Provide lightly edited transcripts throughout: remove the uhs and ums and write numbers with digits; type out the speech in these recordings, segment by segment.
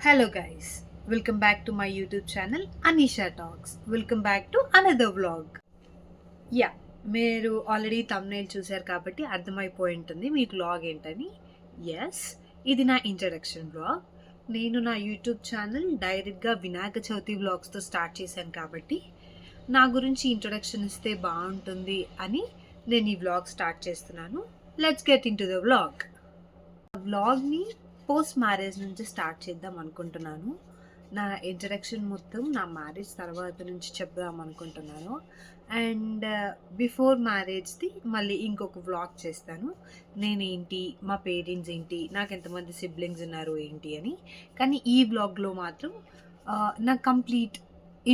Hello guys, welcome back to my YouTube channel Anisha Talks. Welcome back to another vlog. Yeah మీరు already thumbnail చూశారు కాబట్టి అర్థమైపోయి ఉంటుంది మీ vlog ఏంటని. Yes, ఇది నా ఇంట్రడక్షన్ వ్లాగ్. నేను నా యూట్యూబ్ ఛానల్ డైరెక్ట్గా వినాయక చవితి వ్లాగ్స్తో స్టార్ట్ చేశాను కాబట్టి నా గురించి ఇంట్రొడక్షన్ ఇస్తే బాగుంటుంది అని నేను ఈ వ్లాగ్ స్టార్ట్ చేస్తున్నాను. Let's get into the vlog. వ్లాగ్ని పోస్ట్ మ్యారేజ్ నుంచి స్టార్ట్ చేద్దాం అనుకుంటున్నాను. నా ఇంట్రడక్షన్ మొత్తం నా మ్యారేజ్ తర్వాత నుంచి చెప్దాం అనుకుంటున్నాను. అండ్ బిఫోర్ మ్యారేజ్ది మళ్ళీ ఇంకొక వ్లాగ్ చేస్తాను. నేనేంటి, మా పేరెంట్స్ ఏంటి, నాకు ఎంతమంది సిబ్లింగ్స్ ఉన్నారు ఏంటి అని. కానీ ఈ వ్లాగ్లో మాత్రం నా కంప్లీట్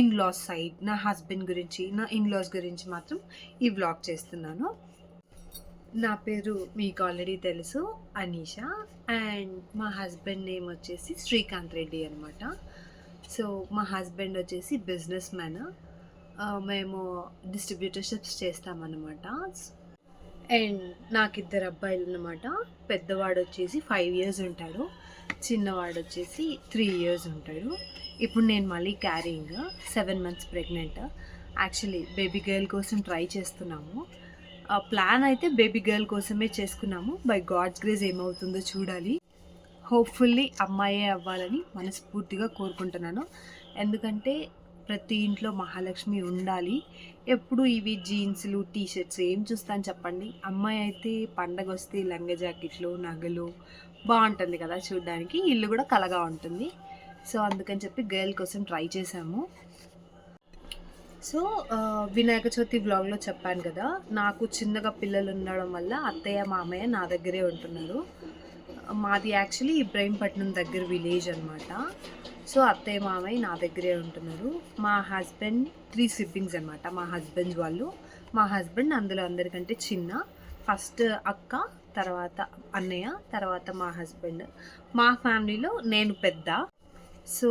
ఇన్లాస్ సైడ్, నా హస్బెండ్ గురించి, నా ఇన్లాస్ గురించి మాత్రం ఈ వ్లాగ్ చేస్తున్నాను. నా పేరు మీకు ఆల్రెడీ తెలుసు, అనీషా. అండ్ మా హస్బెండ్ నేమ్ వచ్చేసి శ్రీకాంత్ రెడ్డి అనమాట. సో మా హస్బెండ్ వచ్చేసి బిజినెస్ మ్యాన్. మేము డిస్ట్రిబ్యూటర్షిప్స్ చేస్తామన్నమాట. అండ్ నాకు ఇద్దరు అబ్బాయిలు అనమాట. పెద్దవాడు వచ్చేసి 5 years ఉంటాడు, చిన్నవాడు వచ్చేసి 3 years ఉంటాడు. ఇప్పుడు నేను మళ్ళీ carrying 7 months pregnant. Actually baby girl కోసం ట్రై చేస్తున్నాము. ప్లాన్ అయితే బేబీ గర్ల్ కోసమే చేసుకున్నాము. బై గాడ్స్ గ్రేస్ ఏమవుతుందో చూడాలి. హోప్ఫుల్లీ అమ్మాయే అవ్వాలని మనస్ఫూర్తిగా కోరుకుంటున్నాను. ఎందుకంటే ప్రతి ఇంట్లో మహాలక్ష్మి ఉండాలి. ఎప్పుడు ఇవి జీన్స్లు, టీషర్ట్స్ ఏం చూస్తాను చెప్పండి. అమ్మాయి అయితే పండగ వస్తే లంగా జాకెట్లు, నగలు బాగుంటుంది కదా చూడడానికి, ఇల్లు కూడా కలగా ఉంటుంది. సో అందుకని చెప్పి గర్ల్ కోసం ట్రై చేశాము. సో వినాయక చవితి వ్లాగ్లో చెప్పాను కదా, నాకు చిన్నగా పిల్లలు ఉండడం వల్ల అత్తయ్య మామయ్య నా దగ్గరే ఉంటున్నారు. మాది యాక్చువల్లీ ఇబ్రహీంపట్నం దగ్గర విలేజ్ అనమాట. సో అత్తయ్య మామయ్య నా దగ్గరే ఉంటున్నారు. మా హస్బెండ్ 3 siblings అనమాట. మా హస్బెండ్స్ వాళ్ళు, మా హస్బెండ్ అందులో అందరికంటే చిన్న. ఫస్ట్ అక్క, తర్వాత అన్నయ్య, తర్వాత మా హస్బెండ్. మా ఫ్యామిలీలో నేను పెద్ద. సో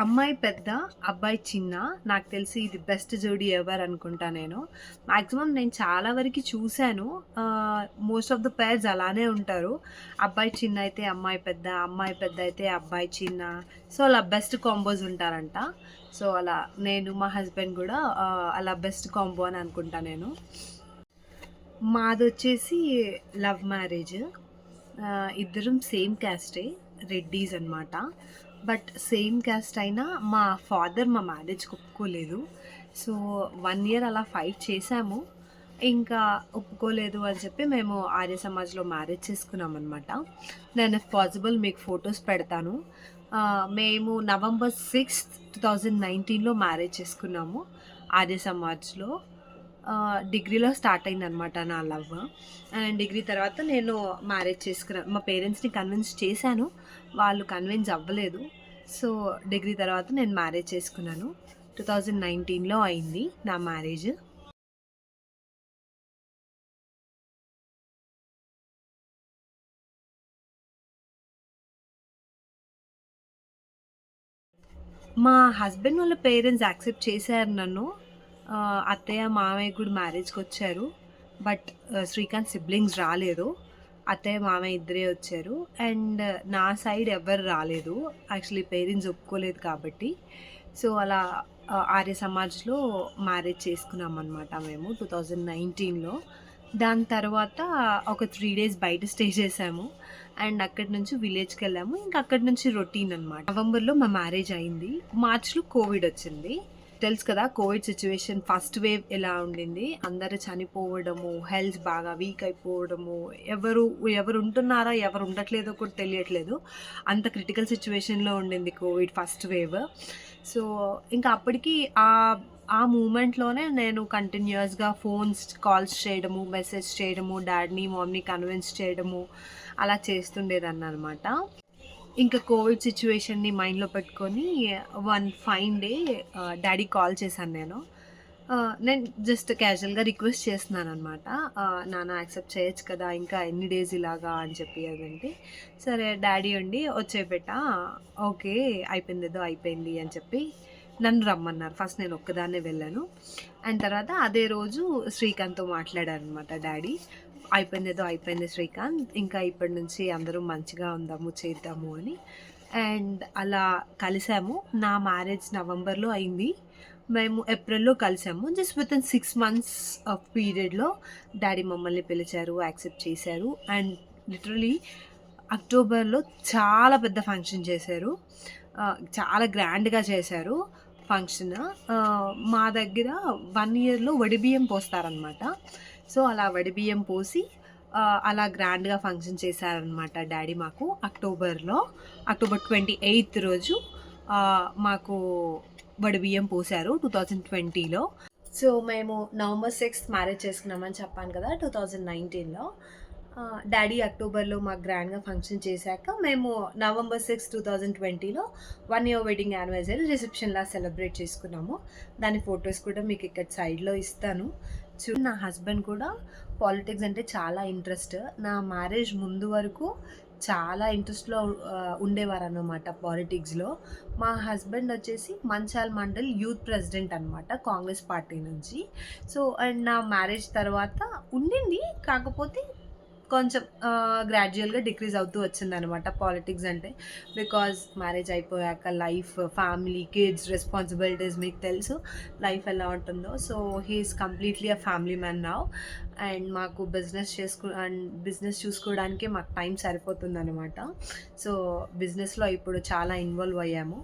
అమ్మాయి పెద్ద, అబ్బాయి చిన్న. నాకు తెలిసి ఇది బెస్ట్ జోడీ ఎవర్ అనుకుంటా. నేను మ్యాక్సిమం నేను చాలా వరకు చూశాను. మోస్ట్ ఆఫ్ ద పేర్స్ అలానే ఉంటారు. అబ్బాయి చిన్న అయితే అమ్మాయి పెద్ద, అమ్మాయి పెద్ద అయితే అబ్బాయి చిన్న. సో అలా బెస్ట్ కాంబోస్ ఉంటారంట. సో అలా నేను, మా హస్బెండ్ కూడా అలా బెస్ట్ కాంబో అని అనుకుంటా నేను. మాది వచ్చేసి లవ్ మ్యారేజ్. ఇద్దరం సేమ్ క్యాస్టే, రెడ్డీస్ అనమాట. బట్ సేమ్ క్యాస్ట్ అయినా మా ఫాదర్ మా మ్యారేజ్కి ఒప్పుకోలేదు. సో 1 year అలా ఫైట్ చేశాము. ఇంకా ఒప్పుకోలేదు అని చెప్పి మేము ఆర్య సమాజ్లో మ్యారేజ్ చేసుకున్నాం అనమాట. నేను ఇఫ్ పాసిబుల్ మీకు ఫొటోస్ పెడతాను. మేము November 6th, 2019లో మ్యారేజ్ చేసుకున్నాము ఆర్య సమాజ్లో. డిగ్రీలో స్టార్ట్ అయిందనమాట నా లవ్. అండ్ డిగ్రీ తర్వాత నేను మ్యారేజ్ చేసుకున్నాను. మా పేరెంట్స్ని కన్విన్స్ చేశాను, వాళ్ళు కన్విన్స్ అవ్వలేదు. సో డిగ్రీ తర్వాత నేను మ్యారేజ్ చేసుకున్నాను. 2019లో అయింది నా మ్యారేజ్. మా హస్బెండ్ వాళ్ళ పేరెంట్స్ యాక్సెప్ట్ చేశారు నన్ను. అత్తయ్య మామయ్య కూడా మ్యారేజ్కి వచ్చారు. బట్ శ్రీకాంత్ సిబ్లింగ్స్ రాలేదు. అత్తయ్య మామయ్య ఇద్దరే వచ్చారు. అండ్ నా సైడ్ ఎవరు రాలేదు, యాక్చువల్లీ పేరెంట్స్ ఒప్పుకోలేదు కాబట్టి. సో అలా ఆర్య సమాజ్లో మ్యారేజ్ చేసుకున్నాం అనమాట మేము 2019లో. దాని తర్వాత ఒక 3 days బయట స్టే చేసాము. అండ్ అక్కడి నుంచి విలేజ్కి వెళ్ళాము. ఇంకా అక్కడి నుంచి రొటీన్ అనమాట. నవంబర్లో మా మ్యారేజ్ అయింది. మార్చ్లో కోవిడ్ వచ్చింది. తెలుసు కదా కోవిడ్ సిచ్యువేషన్, ఫస్ట్ వేవ్ ఎలా ఉండింది. అందరూ చనిపోవడము, హెల్త్ బాగా వీక్ అయిపోవడము, ఎవరు ఉంటున్నారా ఎవరు ఉండట్లేదో కూడా తెలియట్లేదు. అంత క్రిటికల్ సిచ్యువేషన్లో ఉండింది కోవిడ్ ఫస్ట్ వేవ్. సో ఇంకా అప్పటికి ఆ మూమెంట్లోనే నేను కంటిన్యూస్గా కాల్స్ చేయడము, మెసేజ్ చేయడము, డాడీని మమ్మీని కన్విన్స్ చేయడము అలా చేస్తుండేదాన్ని అనమాట. ఇంకా కోవిడ్ సిచ్యువేషన్ని మైండ్లో పెట్టుకొని one fine day daddy call చేశాను నేను. జస్ట్ క్యాజువల్గా రిక్వెస్ట్ చేస్తున్నాను అనమాట. నాన్న యాక్సెప్ట్ చేయొచ్చు కదా, ఇంకా ఎన్ని డేస్ ఇలాగా అని చెప్పి. అదంటే సరే డాడీ ఉండి వచ్చేపెట్ట, ఓకే అయిపోయింది, అయిపోయింది అని చెప్పి నన్ను రమ్మన్నారు. ఫస్ట్ నేను ఒక్కదాన్నే వెళ్ళాను. అండ్ తర్వాత అదే రోజు శ్రీకాంత్తో మాట్లాడారనమాట డాడీ. అయిపోయింది శ్రీకాంత్, ఇంకా ఇప్పటి నుంచి అందరూ మంచిగా ఉందాము, చేద్దాము అని. అండ్ అలా కలిసాము. నా మ్యారేజ్ నవంబర్‌లో అయింది. మేము ఏప్రిల్‌లో కలిసాము. జస్ట్ వితిన్ 6 మంత్స్ ఆఫ్ పీరియడ్‌లో డ్యాడీ మమ్మల్ని పిలిచారు, యాక్సెప్ట్ చేశారు. అండ్ లిటరల్లీ అక్టోబర్‌లో చాలా పెద్ద ఫంక్షన్ చేశారు. చాలా గ్రాండ్‌గా చేశారు ఫంక్షన్. మా దగ్గర 1 ఇయర్‌లో వడిబియ్యం పోస్తారనమాట. సో, అలా వడిబియ్యం పోసి అలా గ్రాండ్‌గా ఫంక్షన్ చేశారనమాట డ్యాడీ మాకు అక్టోబర్‌లో. అక్టోబర్ 28 రోజు మాకు వడిబియ్యం పోశారు 2020లో. సో, మేము నవంబర్ 6థ్ మ్యారేజ్ చేసుకున్నామని చెప్పాను కదా! 2019లో. డ్యాడీ అక్టోబర్‌లో మాకు గ్రాండ్‌గా ఫంక్షన్ చేశాక, మేము నవంబర్ 6, 2020లో 1 ఇయర్ వెడ్డింగ్ యానివర్సరీ రిసెప్షన్‌లా సెలబ్రేట్ చేసుకున్నాము. దాని ఫోటోస్ కూడా మీకు ఇక్కడ సైడ్‌లో ఇస్తాను. నా హస్బెండ్ కూడా పాలిటిక్స్ అంటే చాలా ఇంట్రెస్ట్. నా మ్యారేజ్ ముందు వరకు చాలా ఇంట్రెస్ట్‌లో ఉండేవారనమాట పాలిటిక్స్‌లో. మా హస్బెండ్ వచ్చేసి మంచాల్ మండల్ యూత్ ప్రెసిడెంట్ అనమాట కాంగ్రెస్ పార్టీ నుంచి. సో, అండ్ నా మ్యారేజ్ తర్వాత ఉండింది. కాకపోతే కొంచెం గ్రాడ్యుయల్‌గా డిక్రీజ్ అవుతూ వచ్చిందనమాట పాలిటిక్స్ అంటే. బికాజ్ మ్యారేజ్ అయిపోయాక లైఫ్, ఫ్యామిలీ, కిడ్స్, రెస్పాన్సిబిలిటీస్ మీకు తెలుసు లైఫ్ ఎలా ఉంటుందో. So, he is completely a family man now. And మాకు బిజినెస్ చూసుకోవడానికే మాకు టైం సరిపోతుందనమాట. సో, బిజినెస్‌లో ఇప్పుడు చాలా ఇన్వాల్వ్ అయ్యాము.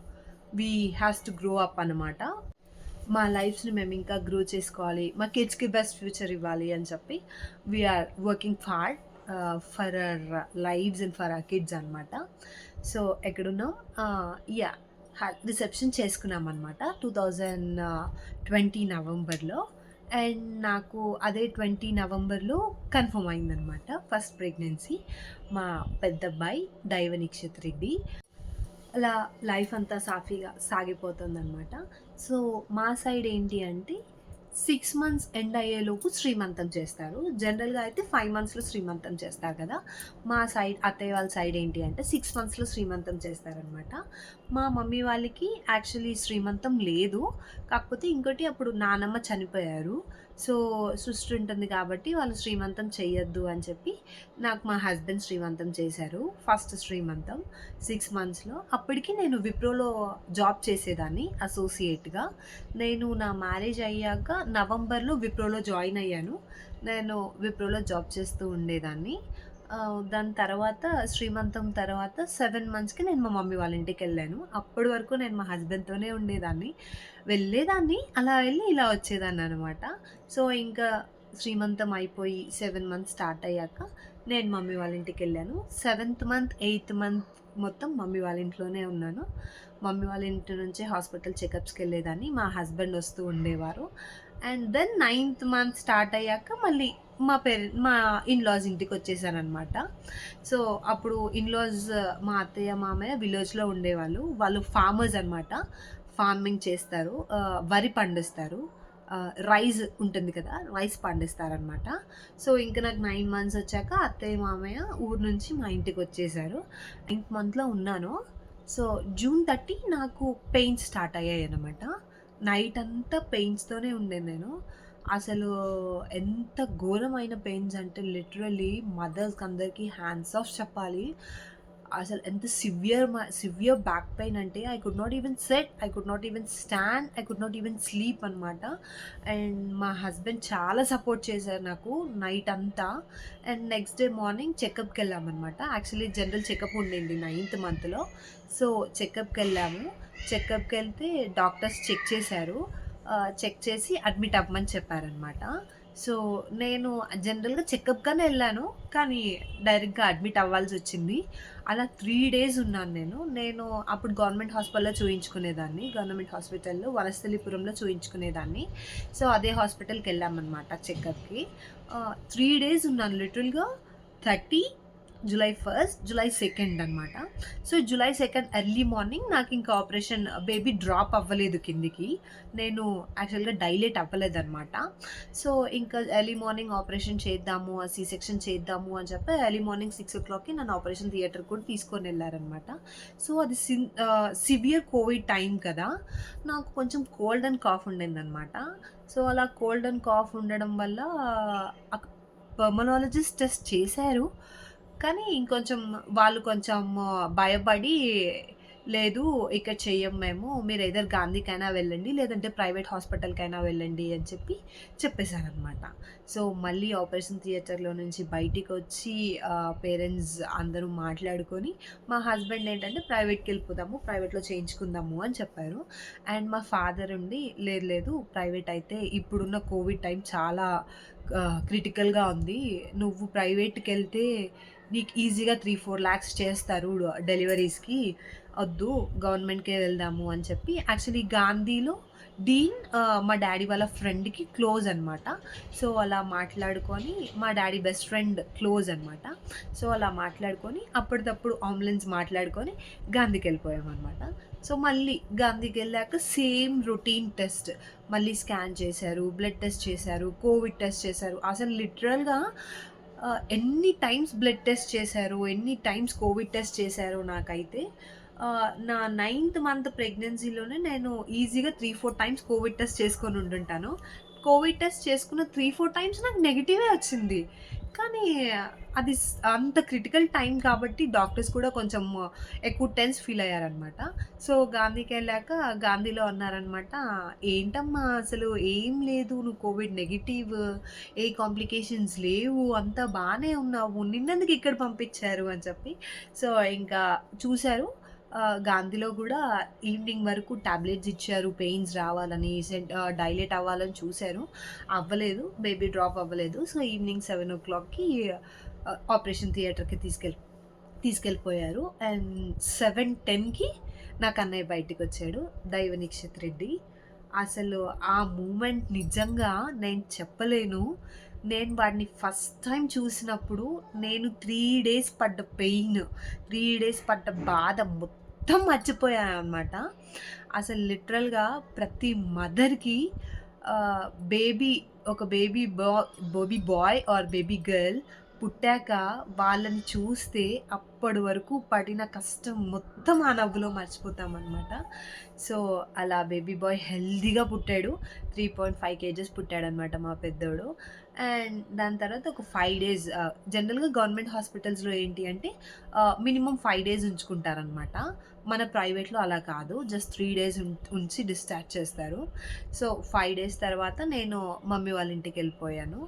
We has to grow up అనమాట. మా లైఫ్స్‌ని మేము ఇంకా గ్రో చేసుకోవాలి. మా కిడ్స్‌కి బెస్ట్ ఫ్యూచర్ ఇవ్వాలి అని చెప్పి we are working hard for our lives and for our kids అనమాట. సో, ఎక్కడున్నాం? యాహ్! రిసెప్షన్ చేసుకున్నామనమాట 2020 నవంబర్‌లో. అండ్ నాకు అదే 20 నవంబర్‌లో కన్ఫర్మ్ అయిందనమాట ఫస్ట్ ప్రెగ్నెన్సీ. మా పెద్దబ్బాయి దైవ నిక్షిత్ రెడ్డి. అలా లైఫ్ అంతా సాఫీగా సాగిపోతుందనమాట. సో, మా సైడ్ ఏంటి అంటే 6 మంత్స్ ఎండ్ అయ్యేలోపు శ్రీమంతం చేస్తారు. జనరల్‌గా అయితే 5 మంత్స్‌లో శ్రీమంతం చేస్తారు కదా! మా సైడ్ అత్తయ్య వాళ్ళ సైడ్ ఏంటి అంటే 6 మంత్స్‌లో శ్రీమంతం చేస్తారనమాట. మా మమ్మీ వాళ్ళకి యాక్చువల్లీ శ్రీమంతం లేదు. కాకపోతే ఇంకోటి అప్పుడు నానమ్మ చనిపోయారు. సో, సిస్టర్ ఉంటుంది కాబట్టి వాళ్ళు శ్రీమంతం చెయ్యొద్దు అని చెప్పి నాకు మా హస్బెండ్ శ్రీమంతం చేశారు. ఫస్ట్ శ్రీమంతం 6 మంత్స్‌లో. అప్పటికి నేను విప్రోలో జాబ్ చేసేదాన్ని అసోసియేట్‌గా. నేను నా మ్యారేజ్ అయ్యాక నవంబర్‌లో విప్రోలో జాయిన్ అయ్యాను. నేను విప్రోలో జాబ్ చేస్తూ ఉండేదాన్ని. దాని తర్వాత శ్రీమంతం తర్వాత 7 మంత్స్‌కి నేను మా మమ్మీ వాళ్ళ ఇంటికెళ్ళాను. అప్పటి వరకు నేను మా హస్బెండ్‌తోనే ఉండేదాన్ని. వెళ్ళేదాన్ని, అలా వెళ్ళి ఇలా వచ్చేదాన్ననమాట. సో, ఇంకా శ్రీమంతం అయిపోయి 7 మంత్స్ స్టార్ట్ అయ్యాక నేను మమ్మీ వాళ్ళ ఇంటికెళ్ళాను. 7థ్ మంత్, 8థ్ మంత్ మొత్తం మమ్మీ వాళ్ళ ఇంట్లోనే ఉన్నాను. మమ్మీ వాళ్ళ ఇంటి నుంచి హాస్పిటల్ చెకప్స్‌కెళ్ళేదాన్ని. మా హస్బెండ్ వస్తూ ఉండేవారు. అండ్ దెన్ 9థ్ మంత్ స్టార్ట్ అయ్యాక మళ్ళీ మా ఇన్‌లాస్ ఇంటికొచ్చేసాననమాట. సో, అప్పుడు ఇన్‌లాస్ మా అత్తయ్య, మామయ్య విలేజ్‌లో ఉండేవాళ్ళు. వాళ్ళు ఫార్మర్స్ అనమాట. ఫార్మింగ్ చేస్తారు. వరి పండిస్తారు. రైస్ ఉంటుంది కదా! రైస్ పండిస్తారనమాట. సో, ఇంక నాకు 9 మంత్స్ వచ్చాక అత్తయ్య, మామయ్య ఊరు నుంచి మా ఇంటికొచ్చేసారు. 9థ్ మంత్‌లో ఉన్నాను. సో, జూన్ 30 నాకు పెయిన్స్ స్టార్ట్ అయ్యాయనమాట. నైట్ అంతా పెయిన్స్‌తోనే ఉండేను నేను. అసలు ఎంత ఘోరమైన పెయిన్స్ అంటే లిటరల్లీ మదర్స్‌కి అందరికీ హ్యాండ్స్ ఆఫ్ చెప్పాలి. అసలు ఎంత సివియర్ బ్యాక్ పెయిన్ అంటే I could not even sit, I could not even stand, I could not even sleep అనమాట. అండ్ మా హస్బెండ్ చాలా సపోర్ట్ చేశారు నాకు నైట్ అంతా. అండ్ నెక్స్ట్ డే మార్నింగ్ చెకప్‌కెళ్ళామనమాట. యాక్చువల్లీ జనరల్ చెకప్ ఉండింది 9థ్ మంత్‌లో. సో, చెకప్‌కెళ్ళాము. చెకప్‌కెళ్తే డాక్టర్స్ చెక్ చేశారు. చెక్ చేసి అడ్మిట్ అవ్వమని చెప్పారనమాట. సో, నేను జనరల్‌గా చెకప్‌కనే ఎళ్ళాను. కానీ డైరెక్ట్‌గా అడ్మిట్ అవ్వాల్సొచ్చింది. అలా 3 డేస్ ఉన్నాను నేను. నేను అప్పుడు గవర్నమెంట్ హాస్పిటల్‌లో చూయించుకునేదాన్ని. గవర్నమెంట్ హాస్పిటల్‌లో వనస్థలిపురంలో చూయించుకునేదాన్ని. సో, అదే హాస్పిటల్‌కెళ్ళామనమాట చెకప్‌కి. 3 డేస్ ఉన్నాను లిటరల్‌గా 30 జులై 1, జులై 2 అనమాట. సో, జులై 2 ఎర్లీ మార్నింగ్ నాకింక ఆపరేషన్ బేబీ డ్రాప్ అవ్వలేదు కిందికి. నేను యాక్చువల్‌గా డైలేట్ అవ్వలేదనమాట. సో, ఇంకా ఎర్లీ మార్నింగ్ ఆపరేషన్ చేద్దాము, సి సెక్షన్ చేద్దాము అని చెప్పి ఎర్లీ మార్నింగ్ 6:00కి నన్ను ఆపరేషన్ థియేటర్‌కి కూడా తీసుకొనెళ్లారనమాట. సో, అది సివియర్ కోవిడ్ టైం కదా! నాకు కొంచెం కోల్డ్ అండ్ కాఫ్ ఉండిందనమాట. సో, అలా కోల్డ్ అండ్ కాఫ్ ఉండడం వల్ల పల్మనాలజిస్ట్ టెస్ట్ చేశారు. కానీ ఇంకొంచెం వాళ్ళు కొంచెం భయపడి, లేదు ఇక్కడ చెయ్యం మేము. మీరు ఎయిదర్ గాంధీకైనా వెళ్ళండి, లేదంటే ప్రైవేట్ హాస్పిటల్‌కైనా వెళ్ళండి అని చెప్పేసారనమాట. సో, మళ్ళీ ఆపరేషన్ థియేటర్‌లో నుంచి బయటికొచ్చి పేరెంట్స్ అందరూ మాట్లాడుకొని, మా హస్బెండ్ ఏంటంటే ప్రైవేట్‌కెళ్ళిపోదాము, ప్రైవేట్‌లో చేయించుకుందాము అని చెప్పారు. అండ్ మా ఫాదర్ ఉండి, లేదు లేదు ప్రైవేట్ అయితే ఇప్పుడున్న కోవిడ్ టైం చాలా క్రిటికల్‌గా ఉంది. నువ్వు ప్రైవేట్‌కెళ్తే నీకు ఈజీగా 3, 4 లాక్స్ చేస్తారు డెలివరీస్‌కి. ఒద్దు గవర్నమెంట్‌కే వెళ్దాము అని చెప్పి యాక్చువల్లీ గాంధీలో డీన్ మా డ్యాడీ వాళ్ళ ఫ్రెండ్‌కి క్లోజ్ అనమాట. సో, అలా మాట్లాడుకొని మా డ్యాడీ బెస్ట్ ఫ్రెండ్ క్లోజ్ అనమాట. సో, అలా మాట్లాడుకొని అప్పటిదప్పుడు అంబులెన్స్ మాట్లాడుకొని గాంధీకెళ్ళిపోయామనమాట. సో, మళ్ళీ గాంధీకెళ్ళాక సేమ్ రొటీన్ టెస్ట్ మళ్ళీ స్కాన్ చేశారు, బ్లడ్ టెస్ట్ చేశారు, కోవిడ్ టెస్ట్ చేశారు. అసలు లిటరల్‌గా ఎన్ని టైమ్స్ బ్లడ్ టెస్ట్ చేశారో, ఎన్ని టైమ్స్ కోవిడ్ టెస్ట్ చేశారో నాకైతే నా 9థ్ మంత్ ప్రెగ్నెన్సీలోనే నేను ఈజీగా 3, 4 టైమ్స్ కోవిడ్ టెస్ట్ చేసుకొని ఉండుంటాను. కోవిడ్ టెస్ట్ చేసుకున్న 3, 4 టైమ్స్ నాకు నెగెటివే వచ్చింది. కానీ అది అంత క్రిటికల్ టైం కాబట్టి డాక్టర్స్ కూడా కొంచెం ఎక్కువ టెన్స్ ఫీల్ అయ్యారనమాట. సో, గాంధీకెళ్ళాక గాంధీలో అన్నారనమాట, "ఏంటమ్మా అసలు ఏం లేదు. నువ్వు కోవిడ్ నెగెటివ్. ఏ కాంప్లికేషన్స్ లేవు. అంతా బానే ఉన్నావు. నిన్నెందుకు ఇక్కడ పంపించారు" అని చెప్పి. సో, ఇంకా చూసారు. గాంధీలో గూడా ఈవినింగ్ వరకు టాబ్లెట్స్ ఇచ్చారు. పెయిన్స్ రావాలని, డైలేట్ అవ్వాలని చూసారు. అవ్వలేదు. బేబీ డ్రాప్ అవ్వలేదు. సో, ఈవినింగ్ 7:00కి ఆపరేషన్ థియేటర్‌కి తీసుకెళ్ళిపోయారు. అండ్ 7:10కి నాకు అన్నయ్య బయటికొచ్చాడు. దైవ నిక్షిత్ రెడ్డి. అసలు ఆ మూమెంట్ నిజంగా నేను చెప్పలేను. నేను వాడిని ఫస్ట్ టైమ్ చూసినప్పుడు నేను 3 డేస్ పడ్డ పెయిన్, 3 డేస్ పడ్డ బాధ మొత్తం మర్చిపోయాననమాట. అసలు లిటరల్‌గా ప్రతి మదర్‌కి ఆహ్, బేబీ ఒక baby boy or baby girl పుట్టాక వాళ్ళని చూస్తే అప్పటి వరకు పడిన కష్టం మొత్తం ఆ నవ్వులో మర్చిపోతామనమాట. సో, అలా బేబీ బాయ్ హెల్తీగా పుట్టాడు. 3.5 కేజెస్ పుట్టాడనమాట మా పెద్దోడు. అండ్ దాని తర్వాత ఒక 5 డేస్ జనరల్‌గా గవర్నమెంట్ హాస్పిటల్స్‌లో ఏంటి అంటే మినిమమ్ 5 డేస్ ఉంచుకుంటారనమాట. మన ప్రైవేట్‌లో అలా కాదు. జస్ట్ 3 డేస్ ఉంచి డిశ్చార్జ్ చేస్తారు. సో, 5 డేస్ తర్వాత నేను మమ్మీ వాళ్ళ ఇంటికెళ్ళిపోయాను.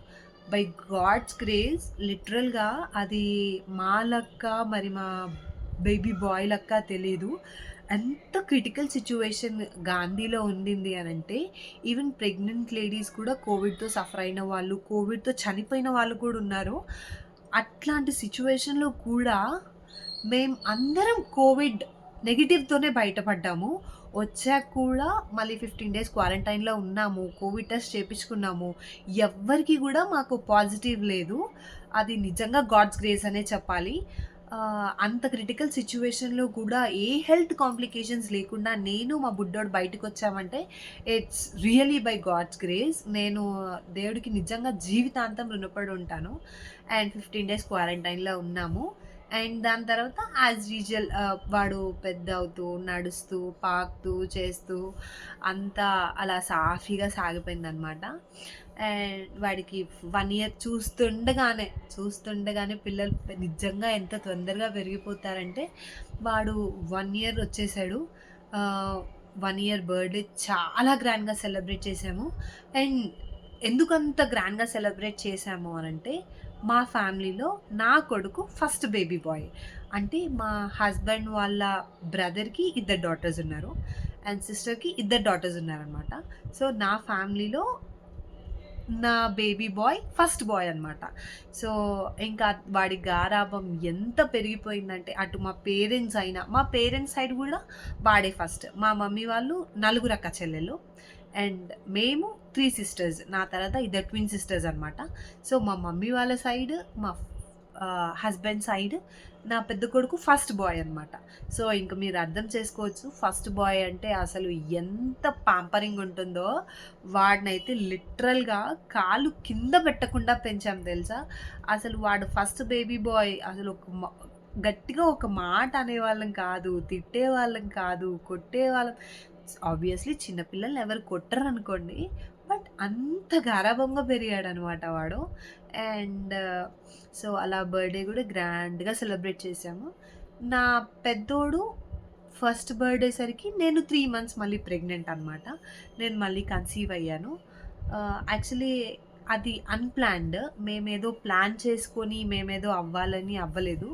బై గాడ్స్ గ్రేస్ లిటరల్‌గా అది మా లక్క మరి మా బేబీ బాయ్ లక్క తెలీదు. ఎంత క్రిటికల్ సిట్యుయేషన్ గాంధీలో ఉండింది అనంటే, ఈవెన్ ప్రెగ్నెంట్ లేడీస్ కూడా కోవిడ్‌తో సఫర్ అయిన వాళ్ళు, కోవిడ్‌తో చనిపోయిన వాళ్ళు కూడా ఉన్నారు. అట్లాంటి సిట్యుయేషన్‌లో కూడా అందరం కోవిడ్ నెగెటివ్‌తోనే బయటపడ్డాము. వచ్చాక కూడా మళ్ళీ 15 డేస్ క్వారంటైన్‌లో ఉన్నాము. కోవిడ్ టెస్ట్ చేపించుకున్నాము. ఎవ్వరికీ గూడా మాకు పాజిటివ్ లేదు. అది నిజంగా గాడ్స్ గ్రేస్ అనే చెప్పాలి. అంత క్రిటికల్ సిట్యుయేషన్‌లో కూడా ఏ హెల్త్ కాంప్లికేషన్స్ లేకుండా నేను, మా బుడ్డోడు బయటికొచ్చామంటే it's really by God's grace. నేను దేవుడికి నిజంగా జీవితాంతం రుణపడి ఉంటాను. అండ్ 15 డేస్ క్వారంటైన్‌లో ఉన్నాము. అండ్ దాని తర్వాత యాజ్ యూజువల్ వాడు పెద్దవుతూ, నడుస్తూ, పాకుతూ, చేస్తూ అంతా అలా సాఫీగా సాగిపోయిందనమాట. అండ్ వాడికి 1 ఇయర్ చూస్తుండగానే పిల్లలు నిజంగా ఎంత తొందరగా పెరిగిపోతారంటే, వాడు 1 ఇయర్ వచ్చేసాడు. 1 ఇయర్ బర్త్‌డే చాలా గ్రాండ్‌గా సెలబ్రేట్ చేశాము. అండ్ ఎందుకంత గ్రాండ్‌గా సెలబ్రేట్ చేశాము అనంటే, మా ఫ్యామిలీలో నా కొడుకు ఫస్ట్ బేబీ బాయ్. అంటే మా హస్బెండ్ వాళ్ళ బ్రదర్‌కి ఇద్దరు డాటర్స్ ఉన్నారు. అండ్ సిస్టర్‌కి ఇద్దరు డాటర్స్ ఉన్నారనమాట. సో, నా ఫ్యామిలీలో నా బేబీ బాయ్ ఫస్ట్ బాయ్ అనమాట. సో, ఇంకా వాడి గారాబం ఎంత పెరిగిపోయిందంటే, అటు మా పేరెంట్స్ సైడ్ గూడా వాడే ఫస్ట్. మా మమ్మీ వాళ్ళు నలుగురు అక్క చెల్లెళ్ళు. అండ్ మేము 3 సిస్టర్స్. నా తర్వాత ఇద్దరు ట్విన్ సిస్టర్స్ అనమాట. సో, మా మమ్మీ వాళ్ళ సైడ్, మా హస్బెండ్ సైడ్ నా పెద్ద కొడుకు ఫస్ట్ బాయ్ అనమాట. సో, ఇంక మీరు అర్థం చేసుకోవచ్చు ఫస్ట్ బాయ్ అంటే అసలు ఎంత పాంపరింగ్ ఉంటుందో. వాడినైతే లిటరల్‌గా కాలు కింద పెట్టకుండా పెంచాం తెలుసా! అసలు వాడు ఫస్ట్ బేబీ బాయ్ అసలు గట్టిగా ఒక మాట అనేవాళ్ళం కాదు, తిట్టేవాళ్ళం కాదు, కొట్టేవాళ్ళం. ఆబ్వియస్‌లీ చిన్న పిల్లల్ని ఎవరు కొట్టరనుకోండి. బట్ అంత గారాబంగా పెరిగాడనమాట వాడు. అండ్ సో, అలా బర్త్‌డే గూడా గ్రాండ్‌గా సెలబ్రేట్ చేశాము. నా పెద్దోడు ఫస్ట్ బర్త్‌డే సరికి నేను 3 మంత్స్ మళ్ళీ ప్రెగ్నెంట్ అనమాట. నేను మళ్ళీ కన్సీవ్ అయ్యాను. యాక్చువల్లీ అది అన్‌ప్లాన్డ్. మేమేదో ప్లాన్ చేసుకొని, మేమేదో అవ్వాలని అవ్వలేదు.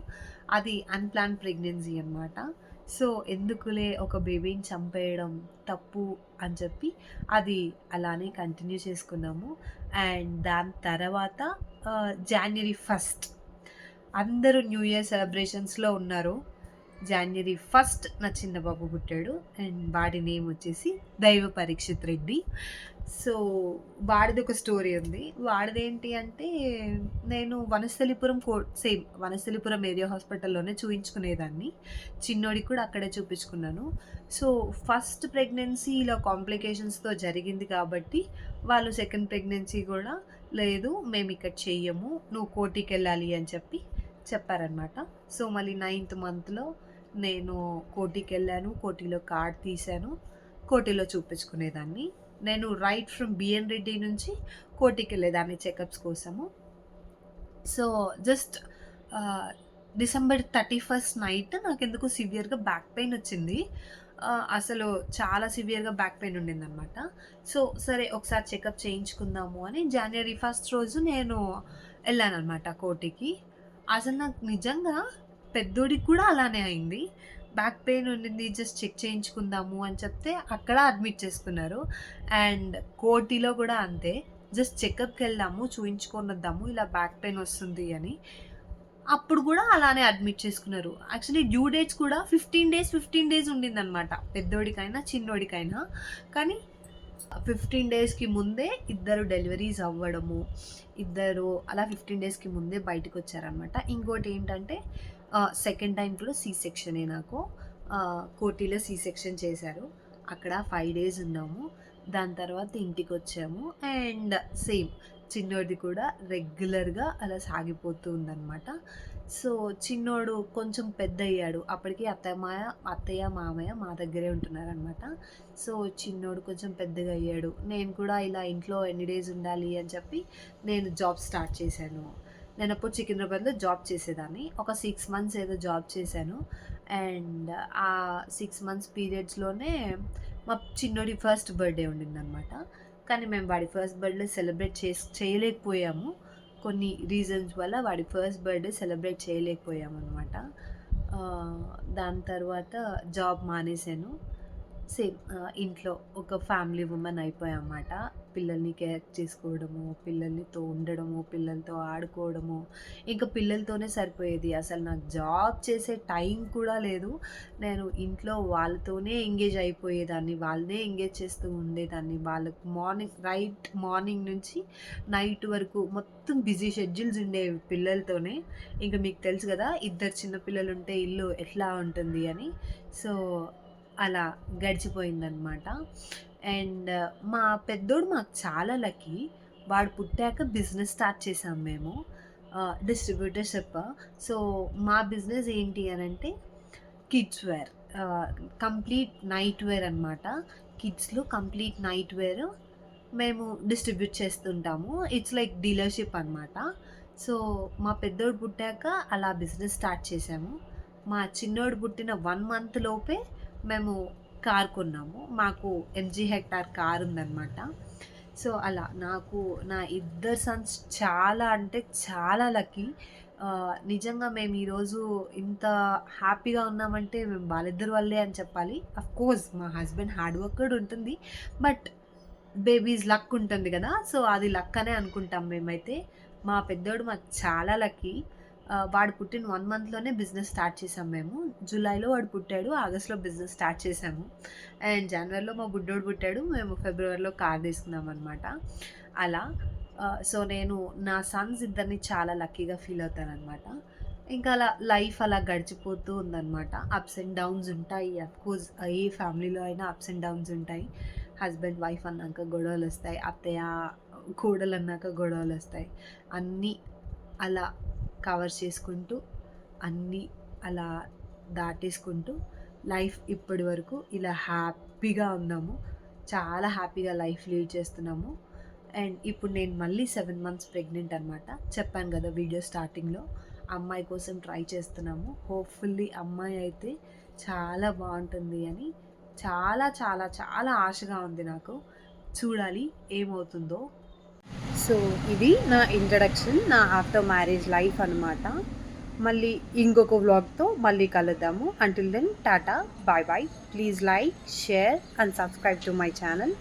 అది అన్‌ప్లాన్డ్ ప్రెగ్నెన్సీ అనమాట. సో, ఎందుకులే ఒక బేబీని చంపేయడం తప్పు అని చెప్పి అది అలానే కంటిన్యూ చేసుకున్నాము. అండ్ దాని తర్వాత జాన్యురీ 1 అందరూ న్యూ ఇయర్ సెలబ్రేషన్స్‌లో ఉన్నారు. జాన్యురీ 1 నా చిన్న బాబు పుట్టాడు. అండ్ వాడి నేమ్ వచ్చేసి దైవ పరీక్షిత్ రెడ్డి. సో, వాడిదొక స్టోరీ ఉంది. వాడిదేంటి అంటే, నేను వనస్థలిపురం సేమ్ వనస్థలిపురం ఏరియా హాస్పిటల్‌లోనే చూయించుకునేదాన్ని. చిన్నోడికి కూడా అక్కడే చూపించుకున్నాను. సో, ఫస్ట్ ప్రెగ్నెన్సీ ఇలా కాంప్లికేషన్స్‌తో జరిగింది కాబట్టి, వాళ్ళు సెకండ్ ప్రెగ్నెన్సీ గూడా లేదు మేమిక్కడ చెయ్యము. నువ్వు కోటికెళ్ళాలి అని చెప్పారనమాట. సో, మళ్ళీ 9థ్ మంత్‌లో నేను కోటికెళ్ళాను. కోటిలో కార్డ్ తీశాను. కోటిలో చూపించుకునేదాన్ని. నేను రైట్ ఫ్రమ్ బిఎన్ రెడ్డి నుంచి కోటికెళ్ళేదాన్ని చెకప్స్ కోసము. సో, జస్ట్ డిసెంబర్ 31 నైట్ నాకెందుకో సివియర్‌గా బ్యాక్ పెయిన్ వచ్చింది. అసలు చాలా సివియర్‌గా బ్యాక్ పెయిన్ ఉండిందనమాట. సో, సరే ఒకసారి చెకప్ చేయించుకుందాము అని జాన్యురీ 1 రోజు నేను ఎళ్ళాననమాట కోటికి. అసలు నాకు నిజంగా పెద్దోడికి కూడా అలానే అయింది. బ్యాక్ పెయిన్ ఉండింది. జస్ట్ చెక్ చేయించుకుందాము అని చెప్తే అక్కడ అడ్మిట్ చేసుకున్నారు. అండ్ కోటిలో కూడా అంతే. జస్ట్ చెకప్‌కెళ్దాము, చూయించుకొనొద్దాము. ఇలా బ్యాక్ పెయిన్ వస్తుంది అని. అప్పుడు కూడా అలానే అడ్మిట్ చేసుకున్నారు. యాక్చువల్లీ డ్యూ డేట్స్ కూడా 15 డేస్ ఉండిందనమాట. పెద్దోడికైనా, చిన్నోడికైనా. కానీ 15 డేస్‌కి ముందే ఇద్దరు డెలివరీస్ అవ్వడము. ఇద్దరు అలా 15 డేస్‌కి ముందే బయటికొచ్చారనమాట. ఇంకోటేంటంటే సెకండ్ టైమ్ కూడా సి సెక్షనే నాకు. కోటిలో సి సెక్షన్ చేశారు. అక్కడ 5 డేస్ ఉన్నాము. దాని తర్వాత ఇంటికొచ్చాము. అండ్ సేమ్ చిన్నోడిది కూడా రెగ్యులర్‌గా అలా సాగిపోతూ ఉందనమాట. సో, చిన్నోడు కొంచెం పెద్దయ్యాడు. అప్పటికి అత్తయ్య, మామయ్య మా దగ్గరే ఉంటున్నారనమాట. సో, చిన్నోడు కొంచెం పెద్దగా అయ్యాడు. నేను కూడా ఇలా ఇంట్లో ఎన్ని డేస్ ఉండాలి అని చెప్పి నేను జాబ్ స్టార్ట్ చేశాను. నేనప్పుడు సికింద్రాబాద్‌లో జాబ్ చేసేదాన్ని. ఒక 6 మంత్స్ ఏదో జాబ్ చేశాను. అండ్ ఆ 6 మంత్స్ పీరియడ్స్‌లోనే మా చిన్నోడి ఫస్ట్ బర్త్‌డే ఉండిందనమాట. కానీ మేము వాడి ఫస్ట్ బర్త్‌డే సెలబ్రేట్ చేయలేకపోయాము. కొన్ని రీజన్స్ వల్ల వాడి ఫస్ట్ బర్త్‌డే సెలబ్రేట్ చేయలేకపోయామనమాట. దాని తర్వాత జాబ్ మానేశాను. సేమ్ ఇంట్లో ఒక ఫ్యామిలీ వుమన్ అయిపోయామన్నమాట. పిల్లల్ని కేర్ చేసుకోవడము, పిల్లలతో ఉండడము, పిల్లలతో ఆడుకోవడము, ఇంకా పిల్లలతోనే సరిపోయేది. అసలు నాకు జాబ్ చేసే టైం కూడా లేదు. నేను ఇంట్లో వాళ్ళతోనే ఎంగేజ్ అయిపోయేదాన్ని. వాళ్ళనే ఎంగేజ్ చేస్తూ ఉండేదాన్ని. వాళ్ళకి మార్నింగ్ నుంచి నైట్ వరకు మొత్తం బిజీ షెడ్యూల్స్ ఉండేవి పిల్లలతోనే. ఇంక మీకు తెలుసు కదా! ఇద్దరు చిన్న పిల్లలుంటే ఇల్లు ఎట్లా ఉంటుంది అని. సో, అలా గడిచిపోయిందనమాట. అండ్ మా పెద్దోడు మాకు చాలా లక్కీ. వాడు పుట్టాక బిజినెస్ స్టార్ట్ చేశాం మేము. డిస్ట్రిబ్యూటర్‌షిప్. సో, మా బిజినెస్ ఏంటి అనంటే kids wear. Complete night wear అనమాట. కిడ్స్‌లో కంప్లీట్ నైట్ వేర్ మేము డిస్ట్రిబ్యూట్ చేస్తుంటాము. ఇట్స్ లైక్ డీలర్‌షిప్ అనమాట. సో, మా పెద్దోడు పుట్టాక అలా బిజినెస్ స్టార్ట్ చేశాము. మా చిన్నోడు పుట్టిన 1 మంత్ లోపే మేము కార్ కొన్నాము. మాకు ఎంజీ హెక్టార్ కార్ ఉందనమాట. సో, అలా నాకు నా ఇద్దరు సన్స్ చాలా అంటే చాలా లక్కీ. నిజంగా మేము ఈరోజు ఇంత హ్యాపీగా ఉన్నామంటే మేము వాళ్ళిద్దరి వల్లే అని చెప్పాలి. అఫ్‌కోర్స్ మా హస్బెండ్ హార్డ్ వర్క్ కూడా ఉంటుంది. బట్ బేబీస్ లక్ ఉంటుంది కదా! సో, అది లక్ అనే అనుకుంటాం మేమైతే. మా పెద్దోడు మాకు చాలా లక్కీ. వాడు పుట్టిన 1 మంత్‌లోనే బిజినెస్ స్టార్ట్ చేసాం మేము. జులైలో వాడు పుట్టాడు. ఆగస్ట్‌లో బిజినెస్ స్టార్ట్ చేశాము. అండ్ జనవరిలో మా బుడ్డోడు పుట్టాడు. మేము ఫిబ్రవరిలో కార్ తీసుకున్నామనమాట. అలా సో, నేను నా సన్స్ ఇద్దరిని చాలా లక్కీగా ఫీల్ అవుతాననమాట. ఇంకా అలా లైఫ్ అలా గడిచిపోతూ ఉందనమాట. అప్స్ అండ్ డౌన్స్ ఉంటాయి. అఫ్‌కోర్స్ ఏ ఫ్యామిలీలో అయినా అప్స్ అండ్ డౌన్స్ ఉంటాయి. హస్బెండ్, వైఫ్ అన్నాక గొడవలొస్తాయి. అత్తయ్య, కోడలన్నాక గొడవలొస్తాయి. అన్నీ అలా కవర్ చేసుకుంటూ, అన్నీ అలా దాటేసుకుంటూ లైఫ్ ఇప్పటి వరకు ఇలా హ్యాపీగా ఉన్నాము. చాలా హ్యాపీగా లైఫ్ లీడ్ చేస్తున్నాము. అండ్ ఇప్పుడు నేను మళ్ళీ 7 మంత్స్ ప్రెగ్నెంట్ అనమాట. చెప్పాను కదా వీడియో స్టార్టింగ్‌లో. అమ్మాయి కోసం ట్రై చేస్తున్నాము. హోప్‌ఫుల్లీ అమ్మాయి అయితే చాలా బావుంటుంది అని చాలా చాలా చాలా ఆశగా ఉంది నాకు. చూడాలి ఏమవుతుందో. సో ఇది నా ఇంట్రడక్షన్, నా ఆఫ్టర్ మ్యారేజ్ లైఫ్ అనమాట. మళ్ళీ ఇంకొక వ్లాగ్తో మళ్ళీ కలుద్దాము. Until then tata, bye bye. Please like, share and subscribe to my channel.